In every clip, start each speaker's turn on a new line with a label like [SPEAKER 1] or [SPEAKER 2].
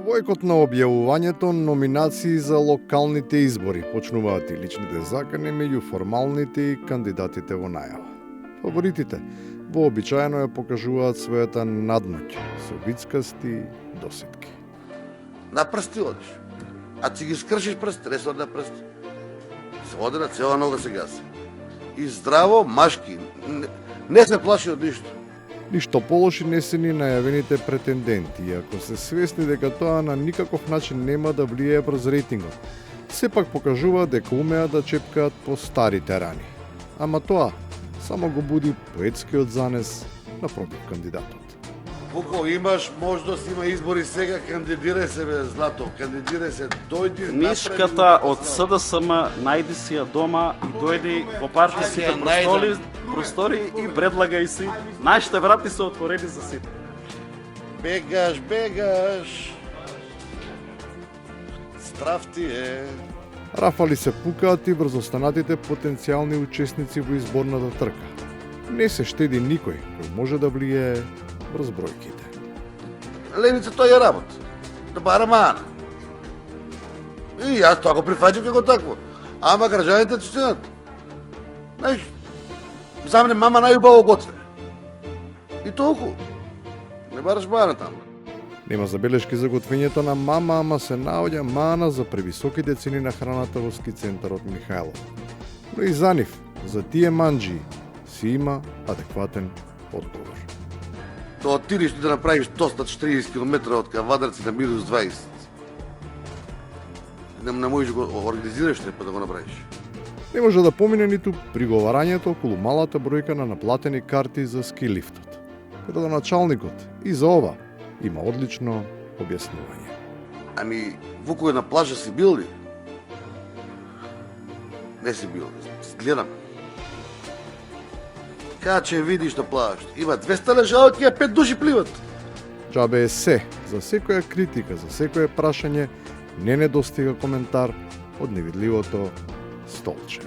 [SPEAKER 1] Војкот на објавувањето номинации за локалните избори почнуваат и личните закани меѓу формалните и кандидатите во најава. Фаворитите вообичаено ја покажуваат својата надмоќ со вицкасти досетки.
[SPEAKER 2] На прсти одиш, а ти ги скршиш прсти, не се од на прсти. Се оди на цела нога се гаси. И здраво, машки, не се плаши од ништо.
[SPEAKER 1] Ништо полоши не се ни најавените претенденти, иако се свесни дека тоа на никаков начин нема да влијае врз рейтингот. Сепак покажува дека умеат да чепкаат по старите рани. Ама тоа само го буди поетскиот занес напротив кандидатот.
[SPEAKER 2] Кога имаш можност, има избори сега, кандидирај се, бе, Злато, кандидирај се, дојди...
[SPEAKER 3] Мишката од СДСМ најди си ја дома и дојди во партиските простори и предлагај си. Нашите врати се отворени за сите.
[SPEAKER 2] Бегаш, бегаш. Здрав ти е.
[SPEAKER 1] Рафали се пукаат и врз останатите потенцијални учесници во изборната трка. Не се штеди никој кој може да влијае врз бројките.
[SPEAKER 2] Левица тој ја работа. Да бара мана. И јас тоа го прифаќам како такво. Ама граѓаните ќе стенат. Знаеш, за мене мама најубаво готве. И толку. Не бараш мана таму.
[SPEAKER 1] Нема забелешки за готвењето на мама, ама се наоѓа мана за превисоките цени на храната во ски центарот Михајлов. Но и за нив, за тие манџи, си има адекватен одговор.
[SPEAKER 2] Тоа отидеш да направиш тост на 40 км од Кавадарци на минус 20. Не можеш да го организираш па да го направиш.
[SPEAKER 1] Не може да помине ниту приговарањето околу малата бројка на наплатени карти за ски лифтот. Градоначалникот и за ова има одлично објаснување.
[SPEAKER 2] Ами, Вукове на плажа си бил ли? Не си бил, гледам. Кај че видиш на плажа, има 200 лежалки, а 5 души пливат.
[SPEAKER 1] Џабе е се, за секоја критика, за секое прашање, не недостига коментар од невидливото столче.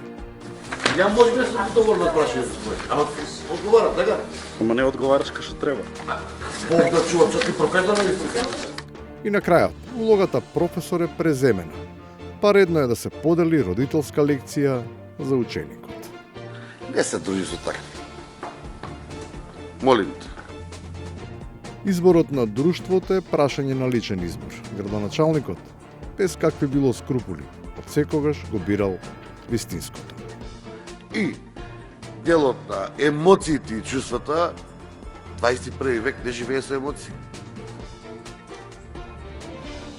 [SPEAKER 2] Ја може да сум доволна да прашање за свој. Ама одговарам, така?
[SPEAKER 3] Ама не одговараш кај што треба.
[SPEAKER 2] Бог да чува, што ти професор или
[SPEAKER 1] И на крајот, улогата професор е преземена. Па редно е да се подели родителска лекција за ученикот.
[SPEAKER 2] Не се дружи со така. Молим те.
[SPEAKER 1] Изборот на друштвото е прашање на личен избор. Градоначалникот, без какви било скрупули, од секогаш го бирал вистинското.
[SPEAKER 2] И делот на емоциите и чувствата, 21 век не живее со емоции.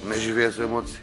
[SPEAKER 2] Не живее со емоции.